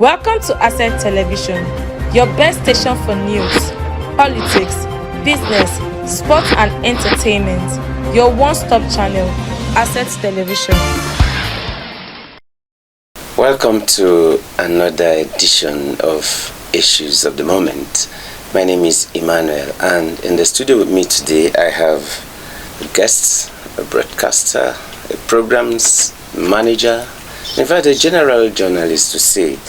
Welcome to Asset Television, your best station for news, politics, business, sports and entertainment. Your one-stop channel, Asset Television. Welcome to another edition of Issues of the Moment. My name is Emmanuel, and in the studio with me today I have guests, a broadcaster, a programs manager, in fact a general journalist to say,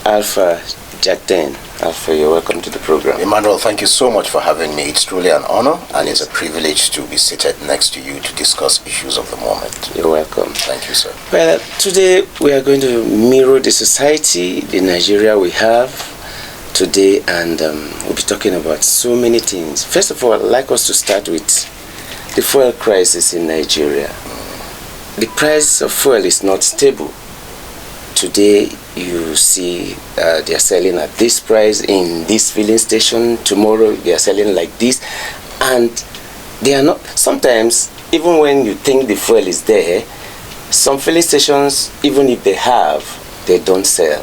Alpha Jaden. Alpha, you're welcome to the program. Emmanuel, thank you so much for having me. It's truly an honor and it's a privilege to be seated next to you to discuss issues of the moment. You're welcome. Thank you, sir. Well, today we are going to mirror the society, the Nigeria we have today, and we'll be talking about so many things. First of all, I'd like us to start with the fuel crisis in Nigeria. The price of fuel is not stable. Today you see they are selling at this price in this filling station, tomorrow they are selling like this, and they are not. Sometimes even when you think the fuel is there, some filling stations, even if they have, they don't sell.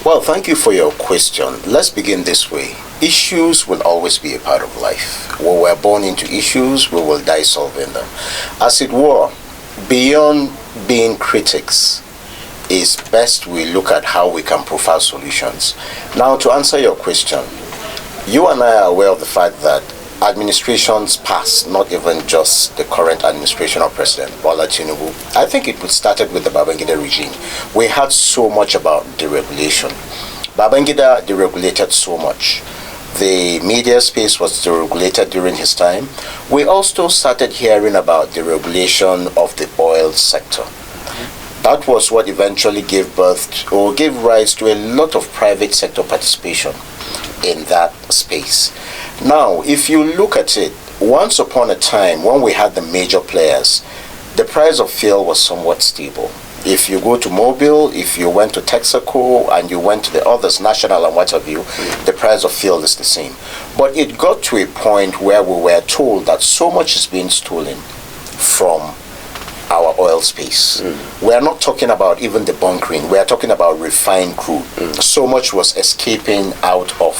Well, thank you for your question. Let's begin this way. Issues will always be a part of life. When we're born into issues, we will die solving them. As it were, beyond being critics, it's best we look at how we can profile solutions. Now, to answer your question, you and I are aware of the fact that administrations past, not even just the current administration of President Bola Tinubu, I think it started with the Babangida regime. We had so much about deregulation. Babangida deregulated so much. The media space was deregulated during his time. We also started hearing about deregulation of the oil sector. That was what eventually gave birth or gave rise to a lot of private sector participation in that space. Now, if you look at it, once upon a time when we had the major players, the price of fuel was somewhat stable. If you go to Mobile, if you went to Texaco, and you went to the others, National and what have you, the price of fuel is the same. But it got to a point where we were told that so much is being stolen from our oil space. We are not talking about even the bunkering. We are talking about refined crude. So much was escaping out of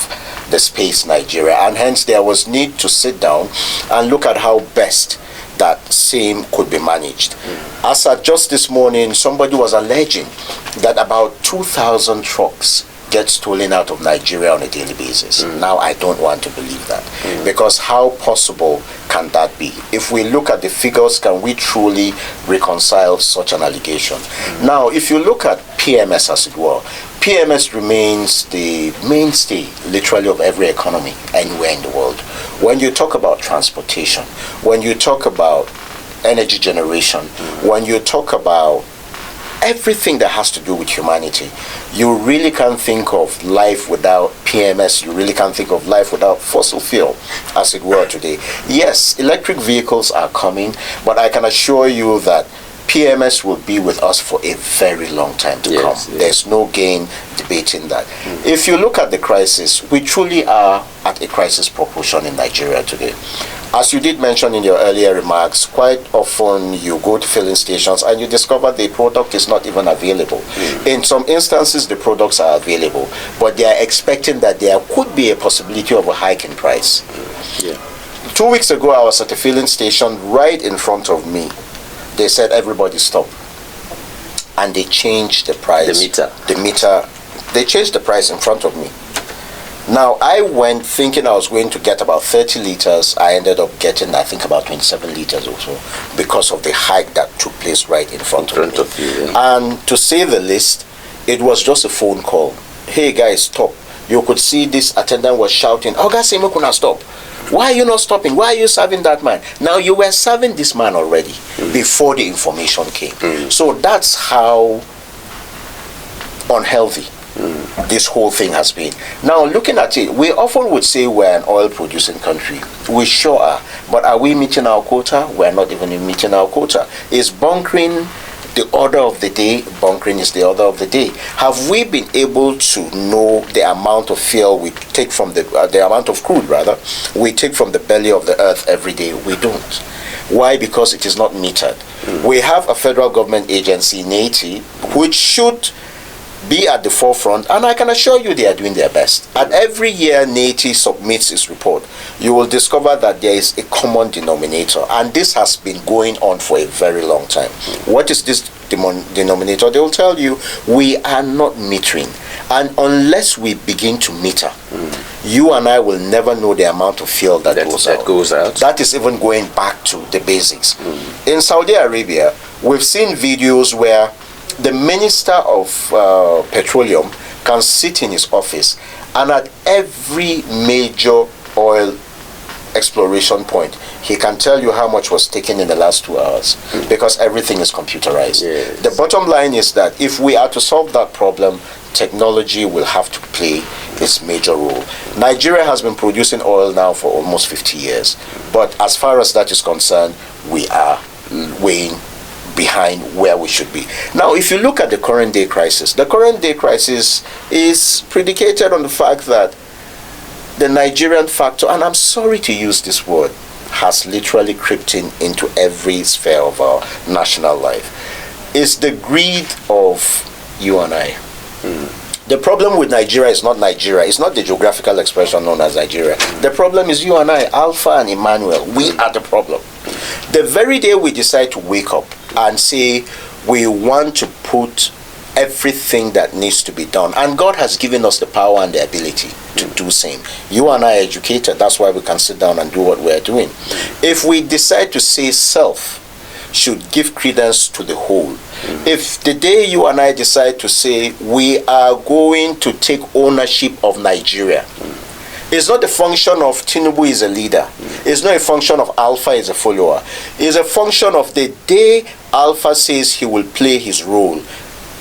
the space Nigeria, and hence there was need to sit down and look at how best that same could be managed. As at just this morning, somebody was alleging that about 2,000 trucks get stolen out of Nigeria on a daily basis. Now, I don't want to believe that, because how possible can that be? If we look at the figures, can we truly reconcile such an allegation? Now, if you look at PMS, as it were, PMS remains the mainstay, literally, of every economy anywhere in the world. When you talk about transportation, when you talk about energy generation, when you talk about everything that has to do with humanity, you really can't think of life without PMS. You really can't think of life without fossil fuel, as it were today. Yes, electric vehicles are coming, but I can assure you that PMS will be with us for a very long time to come. Yes. There's no gain debating that. If you look at the crisis, we truly are at a crisis proportion in Nigeria today. As you did mention in your earlier remarks, quite often you go to filling stations and you discover the product is not even available. In some instances, the products are available, but they are expecting that there could be a possibility of a hike in price. 2 weeks ago, I was at a filling station right in front of me. They said, everybody stop. And they changed the price. The meter. They changed the price in front of me. Now, I went thinking I was going to get about 30 liters. I ended up getting, I think, about 27 liters or so, because of the hike that took place right in front of me. Yeah. And to say the least, it was just a phone call. Hey, guys, stop. You could see this attendant was shouting, "Oh, guys, Simokuna, stop. Why are you not stopping? Why are you serving that man?" Now, you were serving this man already before the information came. So that's how unhealthy this whole thing has been. Now, looking at it, we often would say we're an oil-producing country. We sure are. But are we meeting our quota? We're not even meeting our quota. Is bunkering the order of the day? Bunkering is the order of the day. Have we been able to know the amount of fuel we take from the amount of crude, rather, we take from the belly of the earth every day? We don't. Why? Because it is not metered. We have a federal government agency, NATI, which should be at the forefront, and I can assure you they are doing their best. And every year NATI submits its report, you will discover that there is a common denominator, and this has been going on for a very long time. What is this denominator? They will tell you we are not metering, and unless we begin to meter, you and I will never know the amount of fuel that goes out. That is even going back to the basics. In Saudi Arabia, we've seen videos where the Minister of Petroleum can sit in his office, and at every major oil exploration point, he can tell you how much was taken in the last 2 hours, because everything is computerized. Yes. The bottom line is that if we are to solve that problem, technology will have to play its major role. Nigeria has been producing oil now for almost 50 years, but as far as that is concerned, we are weighing behind where we should be. Now, if you look at the current day crisis is predicated on the fact that the Nigerian factor, and I'm sorry to use this word, has literally crept into every sphere of our national life. It's the greed of you and I. The problem with Nigeria is not Nigeria. It's not the geographical expression known as Nigeria. The problem is you and I, Alpha and Emmanuel. We are the problem. The very day we decide to wake up and say we want to put everything that needs to be done, and God has given us the power and the ability to do same. You and I are educated. That's why we can sit down and do what we are doing. If we decide to say self should give credence to the whole, if the day you and I decide to say we are going to take ownership of Nigeria, it's not the function of Tinubu is a leader. It's not a function of Alpha is a follower. It's a function of the day Alpha says he will play his role,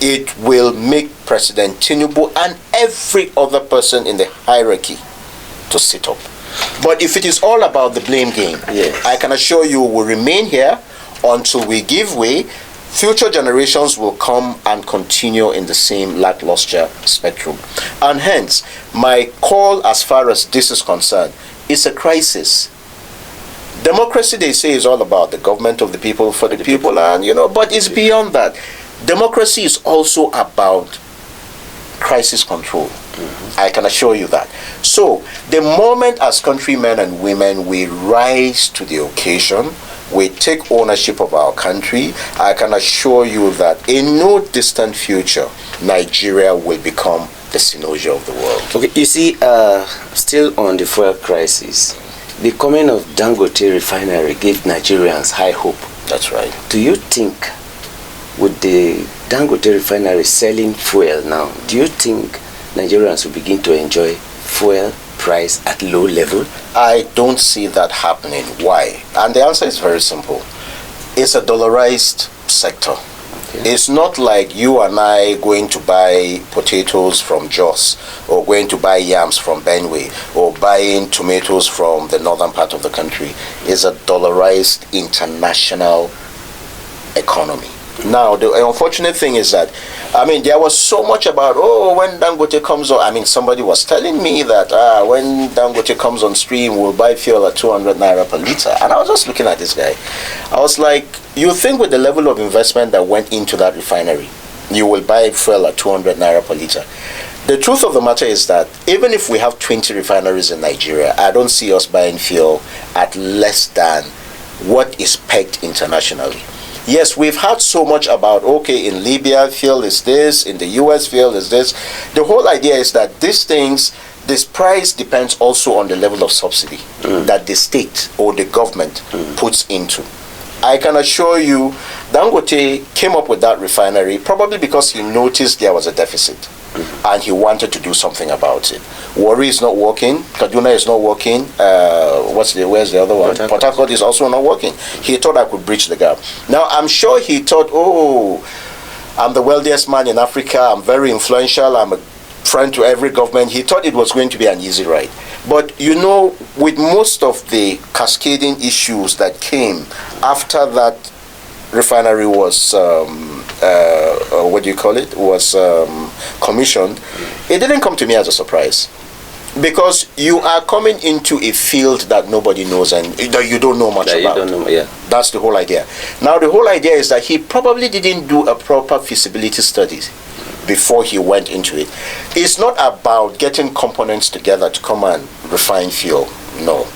it will make President Tinubu and every other person in the hierarchy to sit up. But if it is all about the blame game, yes, I can assure you we'll remain here until we give way. Future generations will come and continue in the same lackluster spectrum. And hence, my call as far as this is concerned is a crisis. Democracy, they say, is all about the government of the people, for the people, and but it's beyond that. Democracy is also about crisis control. I can assure you that. So, the moment as countrymen and women we rise to the occasion, we take ownership of our country, I can assure you that in no distant future, Nigeria will become the synosia of the world. Okay, you see, still on the fuel crisis, the coming of Dangote refinery gave Nigerians high hope. That's right. Do you think, with the Dangote refinery selling fuel now, do you think Nigerians will begin to enjoy fuel price at low level? I don't see that happening. Why? And the answer is very simple. It's a dollarized sector. Okay. It's not like you and I going to buy potatoes from Jos, or going to buy yams from Benue, or buying tomatoes from the northern part of the country. It's a dollarized international economy. Now, the unfortunate thing is that, there was so much about, when Dangote comes on, somebody was telling me that when Dangote comes on stream, we'll buy fuel at 200 naira per liter. And I was just looking at this guy. I was like, you think with the level of investment that went into that refinery, you will buy fuel at 200 naira per liter? The truth of the matter is that even if we have 20 refineries in Nigeria, I don't see us buying fuel at less than what is pegged internationally. Yes, we've heard so much about, in Libya, fuel is this, in the US, fuel is this. The whole idea is that this price depends also on the level of subsidy that the state or the government puts into. I can assure you, Dangote came up with that refinery probably because he noticed there was a deficit and he wanted to do something about it. Warri is not working, Kaduna is not working, where's the other one? Port Harcourt is also not working. He thought I could bridge the gap. Now, I'm sure he thought, I'm the wealthiest man in Africa, I'm very influential, I'm a friend to every government. He thought it was going to be an easy ride. But with most of the cascading issues that came after that refinery was commissioned, it didn't come to me as a surprise, because you are coming into a field that nobody knows and that you don't know much about. You don't know, yeah. That's the whole idea. Now, the whole idea is that he probably didn't do a proper feasibility study before he went into it. It's not about getting components together to come and refine fuel. No.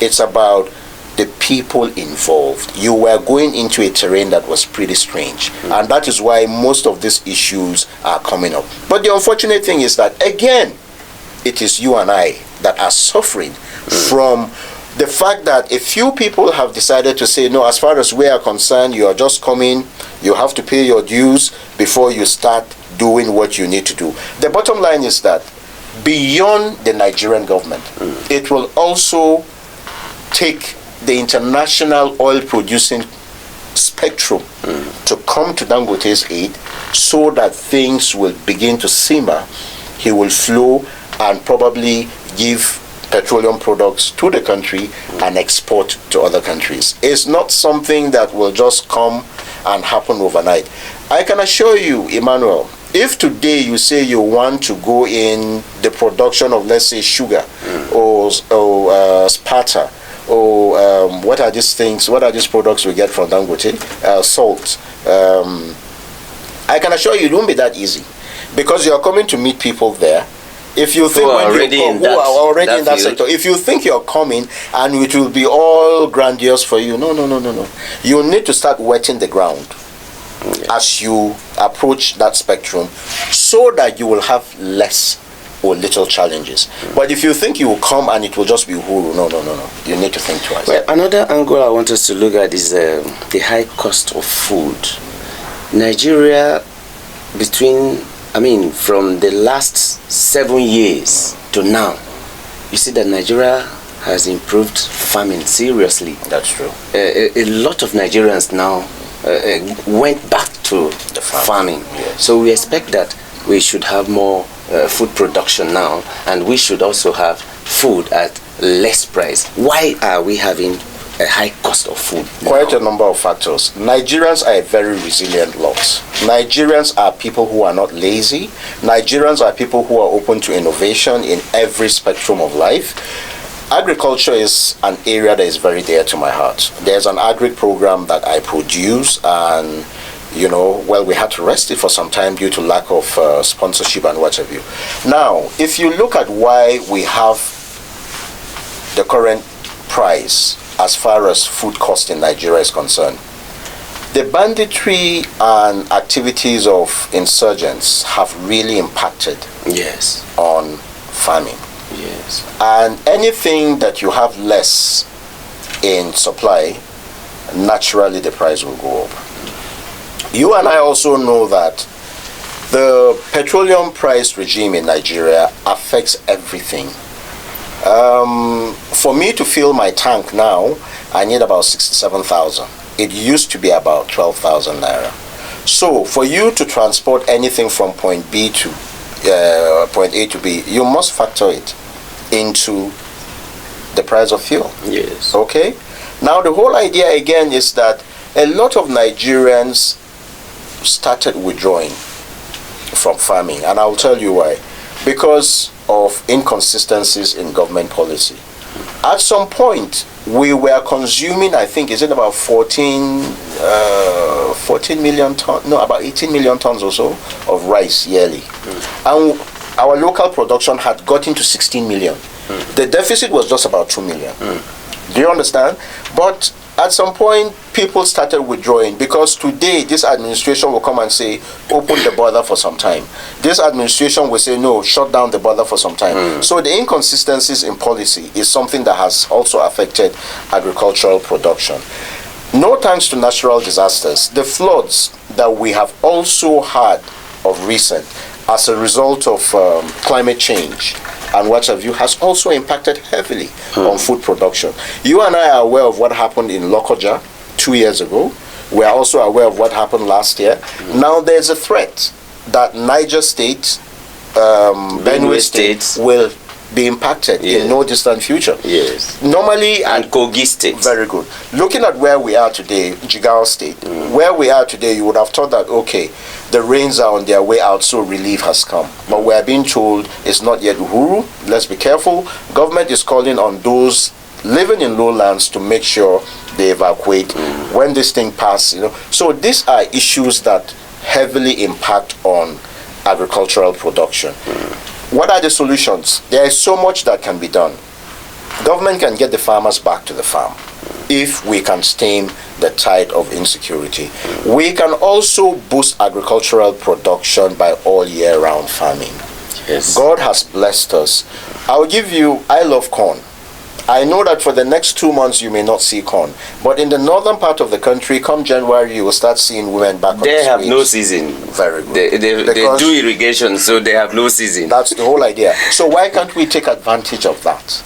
It's about the people involved. You were going into a terrain that was pretty strange. And that is why most of these issues are coming up. But the unfortunate thing is that, again, it is you and I that are suffering from the fact that a few people have decided to say, no, as far as we are concerned, you are just coming, you have to pay your dues before you start doing what you need to do. The bottom line is that beyond the Nigerian government, it will also take the international oil producing spectrum to come to Dangote's aid so that things will begin to simmer. He will flow and probably give petroleum products to the country and export to other countries. It's not something that will just come and happen overnight. I can assure you, Emmanuel, if today you say you want to go in the production of, let's say, sugar or Sparta, or what are these things, what are these products we get from Dangote? Salt. I can assure you it won't be that easy, because you are coming to meet people there. If you think who are already in that sector, if you think you're coming and it will be all grandiose for you, no. You need to start wetting the ground as you approach that spectrum, so that you will have less or little challenges. But if you think you will come and it will just be huru, no. You need to think twice. Well, another angle I want us to look at is the high cost of food. Nigeria, from the last 7 years to now, you see that Nigeria has improved farming seriously. That's true. A lot of Nigerians now went back to the farming. Yes. So we expect that we should have more food production now, and we should also have food at less price. Why are we having a high cost of food now? Quite a number of factors. Nigerians are a very resilient lot. Nigerians are people who are not lazy. Nigerians are people who are open to innovation in every spectrum of life. Agriculture is an area that is very dear to my heart. There's an agri program that I produce, and we had to rest it for some time due to lack of sponsorship and what have you. Now, if you look at why we have the current price as far as food cost in Nigeria is concerned, the banditry and activities of insurgents have really impacted on farming. Yes. And anything that you have less in supply, naturally the price will go up. You and I also know that the petroleum price regime in Nigeria affects everything. For me to fill my tank now, I need about 67,000. It used to be about 12,000 naira. So for you to transport anything from point B to point A to B, you must factor it into the price of fuel. Yes. Okay? Now the whole idea again is that a lot of Nigerians started withdrawing from farming, and I'll tell you why. Because of inconsistencies in government policy. At some point, we were consuming, I think, is it about 14 million tons, no, about 18 million tons or so of rice yearly. And our local production had gotten to 16 million. The deficit was just about 2 million. Do you understand? But at some point, people started withdrawing, because today this administration will come and say, open the border for some time. This administration will say, no, shut down the border for some time. So the inconsistencies in policy is something that has also affected agricultural production. No thanks to natural disasters, the floods that we have also had of recent as a result of climate change and what have you has also impacted heavily on food production. You and I are aware of what happened in Lokoja 2 years ago. We are also aware of what happened last year. Now there's a threat that Niger State, Benue State will be impacted in no distant future. Yes. Normally, and Kogi State. Very good. Looking at where we are today, Jigawa State, where we are today, you would have thought that, okay, the rains are on their way out, so relief has come. But we are being told it's not yet Uhuru. Let's be careful. Government is calling on those living in lowlands to make sure they evacuate when this thing passes. So these are issues that heavily impact on agricultural production. What are the solutions? There is so much that can be done. Government can get the farmers back to the farm if we can stem the tide of insecurity. We can also boost agricultural production by all year round farming. Yes. God has blessed us. I love corn. I know that for the next 2 months you may not see corn, but in the northern part of the country, come January, you will start seeing women back on the They streets. have no season. Very good. They do irrigation, so they have no season. That's the whole idea. So why can't we take advantage of that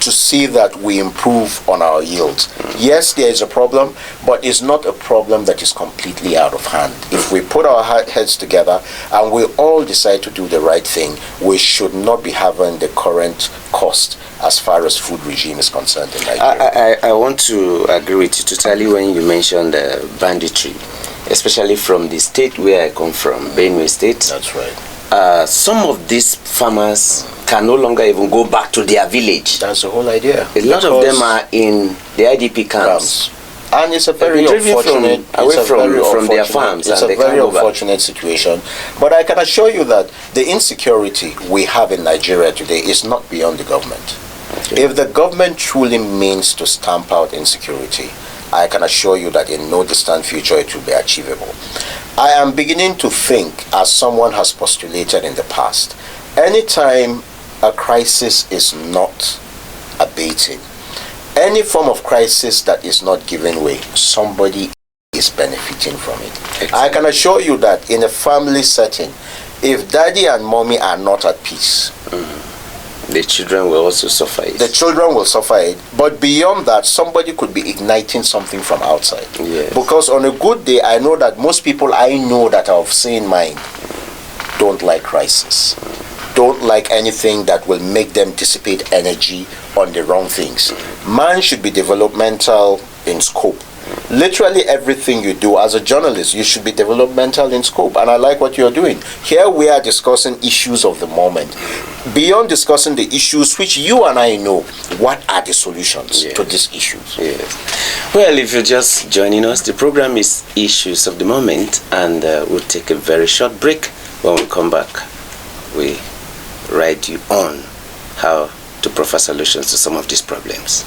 to see that we improve on our yields? Yes, there is a problem, but it's not a problem that is completely out of hand. If we put our heads together and we all decide to do the right thing, we should not be having the current cost as far as food regime is concerned in Nigeria. I want to agree with you totally when you mentioned banditry, especially from the state where I come from, Benue State. That's right. Some of these farmers can no longer even go back to their village. That's the whole idea. A lot of them are in the IDP camps. And it's a very unfortunate, from their farms. It's a very unfortunate situation. But I can assure you that the insecurity we have in Nigeria today is not beyond the government. Okay. If the government truly means to stamp out insecurity, I can assure you that in no distant future it will be achievable. I am beginning to think, as someone has postulated in the past, anytime a crisis is not abating, any form of crisis that is not giving way, somebody is benefiting from it. Exactly. I can assure you that in a family setting, if daddy and mommy are not at peace, the children will also suffer it. The children will suffer it. But beyond that, somebody could be igniting something from outside. Yes. Because on a good day, I know that most people I know that are of sane mind don't like crisis. Don't like anything that will make them dissipate energy on the wrong things. Man should be developmental in scope. Literally everything you do as a journalist, you should be developmental in scope, and I like what you're doing. Here we are discussing issues of the moment. Beyond discussing the issues which you and I know, what are the solutions to these issues? Yes. Well, if you're just joining us, the program is Issues of the Moment, and we'll take a very short break. When we come back, we write you on how to proffer solutions to some of these problems.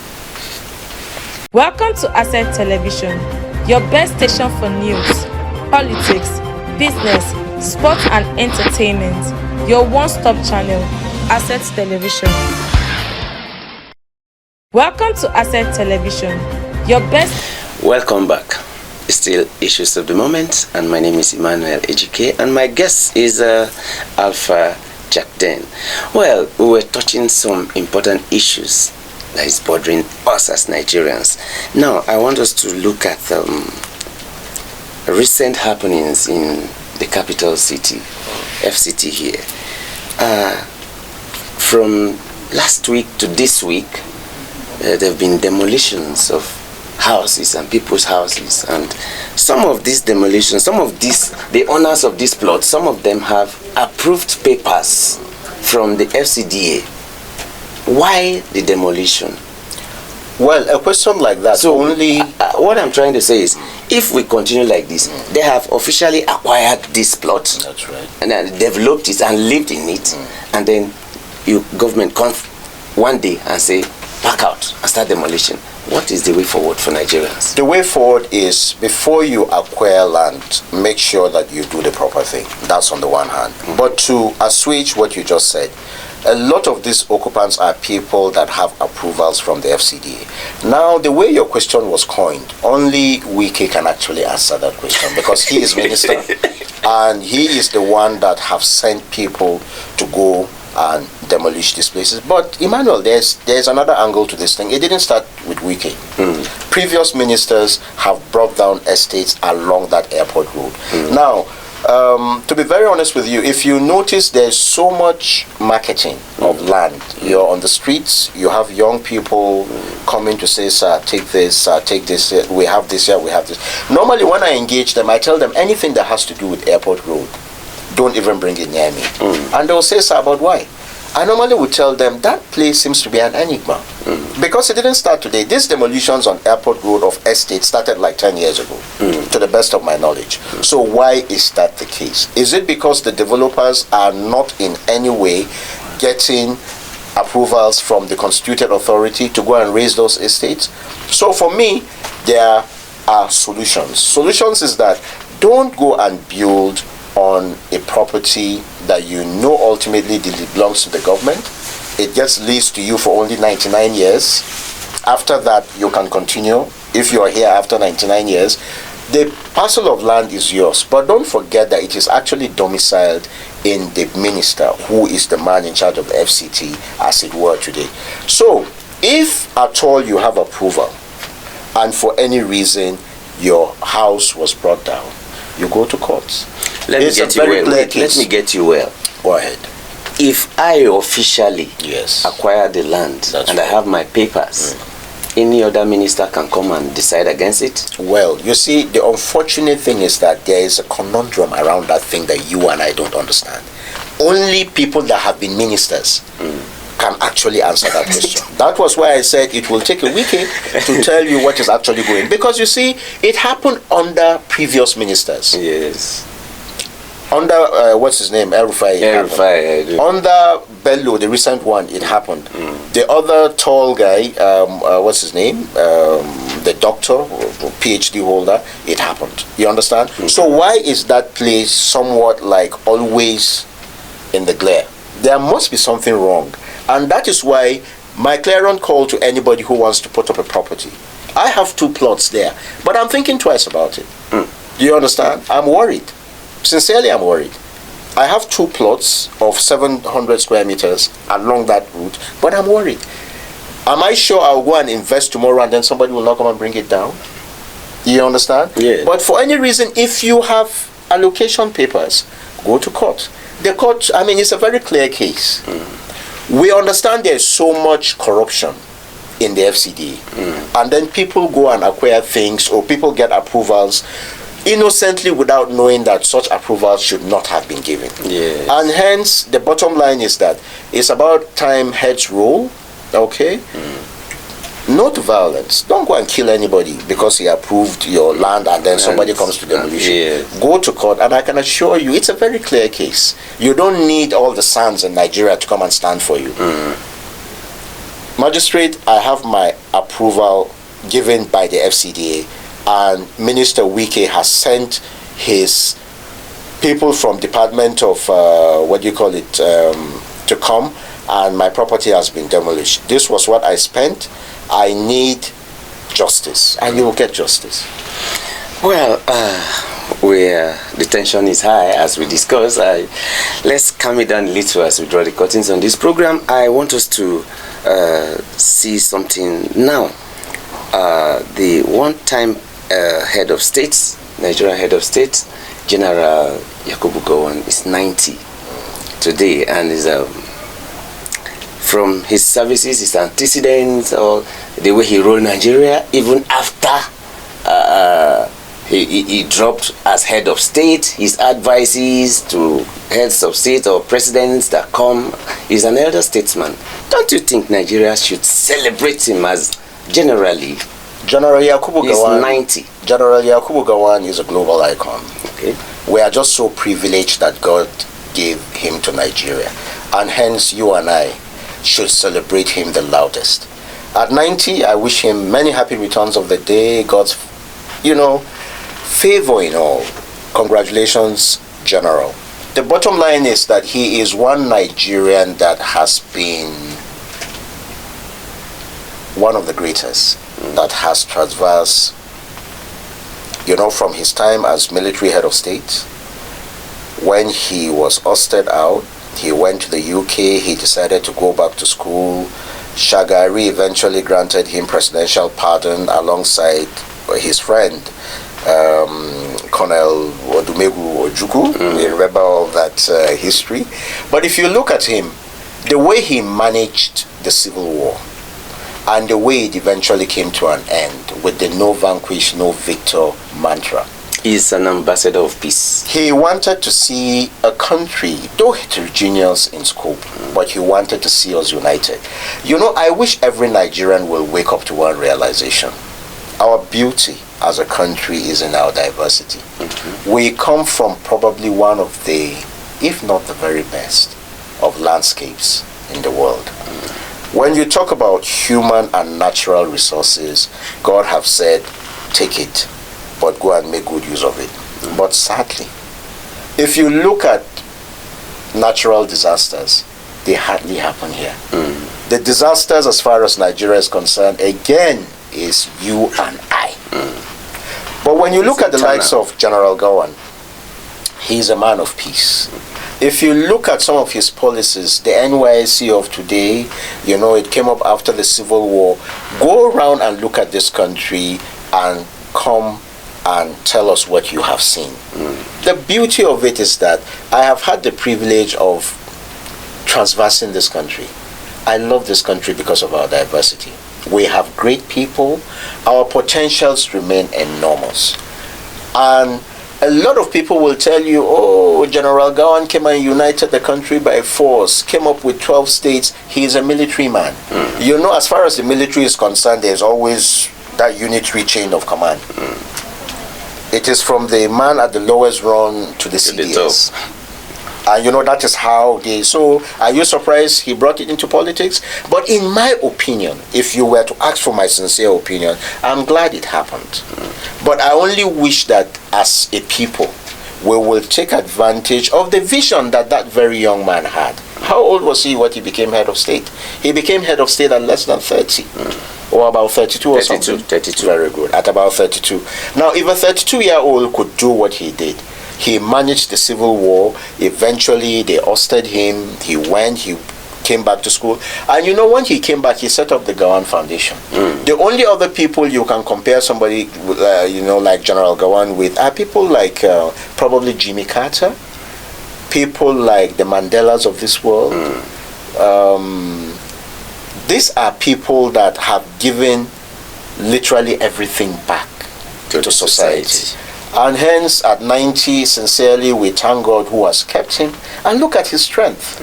Welcome to Asset Television, your best station for news, politics, business, sports and entertainment. Your one-stop channel, Asset Television. Welcome to Asset Television, your best... Welcome back. Still Issues of the Moment, and my name is Emmanuel Ejike, and my guest is Alpha Jackden. Well, we were touching some important issues that is bothering us as Nigerians. Now, I want us to look at recent happenings in the capital city, FCT here. From last week to this week, there have been demolitions of houses and people's houses, and some of these demolitions, the owners of this plot, some of them have approved papers from the FCDA. Why the demolition? Well, a question like that what I'm trying to say is, if we continue like this, they have officially acquired this plot. That's right. And then developed it and lived in it, and then government comes one day and say, pack out and start demolition. What is the way forward for Nigerians? The way forward is, before you acquire land, make sure that you do the proper thing. That's on the one hand. But to assuage what you just said, a lot of these occupants are people that have approvals from the FCDA. Now, the way your question was coined, only Wike can actually answer that question, because he is minister and he is the one that have sent people to go and demolish these places. But Emmanuel, there's another angle to this thing. It didn't start with Wike. Previous ministers have brought down estates along that airport road. Now, to be very honest with you, if you notice, there's so much marketing of land. You're on the streets, you have young people coming to say, sir, take this, we have this here, we have this. Normally when I engage them, I tell them anything that has to do with airport road, don't even bring it near me. And they'll say, sir, but why? I normally would tell them that place seems to be an enigma. Because it didn't start today. These demolitions on Airport Road of estates started like 10 years ago, to the best of my knowledge. So why is that the case? Is it because the developers are not in any way getting approvals from the constituted authority to go and raise those estates? So for me, there are solutions. Solutions is that don't go and build on a property that you know ultimately belongs to the government. It gets leased to you for only 99 years. After that, you can continue. If you are here after 99 years, the parcel of land is yours. But don't forget that it is actually domiciled in the minister, who is the man in charge of the FCT, as it were, today. So, if at all you have approval, and for any reason your house was brought down, you go to court. Let me get you well. Go ahead. If I officially acquire the land and I have my papers, any other minister can come and decide against it? Well, you see, the unfortunate thing is that there is a conundrum around that thing that you and I don't understand. Only people that have been ministers can actually answer that question. That was why I said it will take a weekend to tell you what is actually going. Because you see, it happened under previous ministers. Yes. Under what's his name, El-Rufai. Under Bello, the recent one, it happened. The other tall guy, what's his name, the doctor, PhD holder, it happened. You understand? So why is that place somewhat like always in the glare? There must be something wrong, and that is why my clarion call to anybody who wants to put up a property. I have 2 plots there, but I'm thinking twice about it. Do you understand? I'm worried. Sincerely, I'm worried. I have 2 plots of 700 square meters along that route, but I'm worried. Am I sure I'll go and invest tomorrow and then somebody will not come and bring it down? You understand? Yeah. But for any reason, if you have allocation papers, go to court. The court, I mean, it's a very clear case. We understand there's so much corruption in the FCD, and then people go and acquire things, or people get approvals innocently without knowing that such approvals should not have been given. Yes. And hence, the bottom line is that it's about time heads roll, okay? No to violence. Don't go and kill anybody because he approved your land and then somebody comes to demolition. Yes. Go to court, and I can assure you, it's a very clear case. You don't need all the SANs in Nigeria to come and stand for you. Magistrate, I have my approval given by the FCDA, and Minister Wike has sent his people from Department of to come, and my property has been demolished. This was what I spent. I need justice, and you will get justice. Well, where the tension is high, as we discussed, let's calm it down a little as we draw the curtains on this program. I want us to see something now. The one-time head of states, Nigeria head of state, General Yakubu Gowon, is 90 today, and is from his services, his antecedents, or the way he ruled Nigeria, even after he dropped as head of state, his advices to heads of state or presidents that come, he's an elder statesman. Don't you think Nigeria should celebrate him as generally? General Yakubu Gowon, 90. General Yakubu Gowon is a global icon. Okay. We are just so privileged that God gave him to Nigeria, and hence you and I should celebrate him the loudest. At 90, I wish him many happy returns of the day, God's, favor in all. Congratulations, General. The bottom line is that he is one Nigerian that has been one of the greatest that has traversed, from his time as military head of state. When he was ousted out, he went to the UK, he decided to go back to school. Shagari eventually granted him presidential pardon alongside his friend, Colonel Odumegu Ojukwu. You remember all that history. But if you look at him, the way he managed the Civil War, and the way it eventually came to an end with the no vanquish, no victor mantra. He's an ambassador of peace. He wanted to see a country, though heterogeneous in scope, but he wanted to see us united. You know, I wish every Nigerian will wake up to one realization. Our beauty as a country is in our diversity. We come from probably one of the, if not the very best, of landscapes in the world. When you talk about human and natural resources, God have said, take it, but go and make good use of it. But sadly, if you look at natural disasters, they hardly happen here. The disasters, as far as Nigeria is concerned, again, is you and I. But when you look at the likes of General Gawan, he's a man of peace. If you look at some of his policies, the NYSC of today, you know, it came up after the Civil War. Go around and look at this country and come and tell us what you have seen. The beauty of it is that I have had the privilege of transversing this country. I love this country because of our diversity. We have great people. Our potentials remain enormous. And a lot of people will tell you, oh, General Gawan came and united the country by force, came up with 12 states. He is a military man. You know, as far as the military is concerned, there's always that unitary chain of command. It is from the man at the lowest rung to the CDS. And you know, that is how they... So, are you surprised he brought it into politics? But in my opinion, if you were to ask for my sincere opinion, I'm glad it happened. But I only wish that as a people, we will take advantage of the vision that that very young man had. How old was he when he became head of state? He became head of state at less than 30. Or about 32 or 32, something. 32. Very good. At about 32. Now, if a 32-year-old could do what he did, he managed the Civil War. Eventually, they ousted him. He came back to school. And you know, when he came back, he set up the Gawan Foundation. The only other people you can compare somebody, you know, like General Gawan with are people like probably Jimmy Carter, people like the Mandelas of this world. These are people that have given literally everything back to society. And hence, at 90, sincerely, we thank God who has kept him. And look at his strength.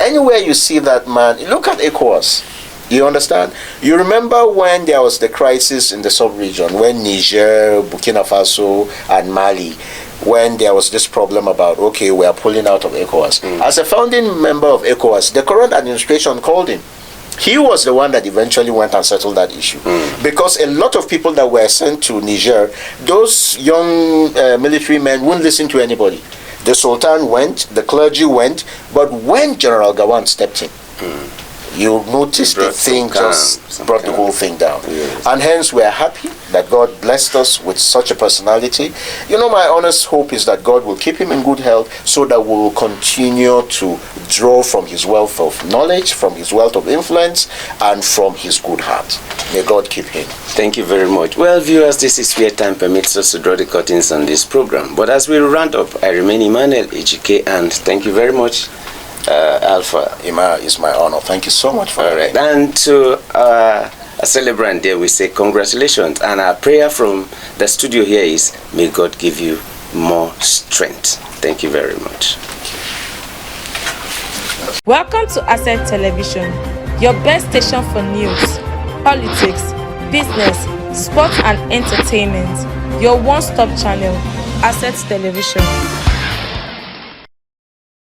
Anywhere you see that man, look at ECOWAS. You understand? You remember when there was the crisis in the sub-region, when Niger, Burkina Faso, and Mali, when there was this problem about, okay, we are pulling out of ECOWAS. As a founding member of ECOWAS, the current administration called him. He was the one that eventually went and settled that issue. Because a lot of people that were sent to Niger, those young military men wouldn't listen to anybody. The Sultan went, the clergy went, but when General Gawan stepped in, you notice the thing just brought the whole thing down. Yes. And hence we are happy that God blessed us with such a personality. You know, my honest hope is that God will keep him in good health so that we will continue to draw from his wealth of knowledge, from his wealth of influence, and from his good heart. May God keep him. Thank you very much. Well, viewers, this is where time permits us to draw the curtains on this program. But as we round up, I remain Emmanuel Ejike, and thank you very much, Alpha. Ima, it's my honor. Thank you so much for it. And to a celebrant there, we say congratulations. And our prayer from the studio here is, may God give you more strength. Thank you very much. Welcome to Asset Television, your best station for news, politics, business, sports and entertainment. Your one-stop channel, Asset Television.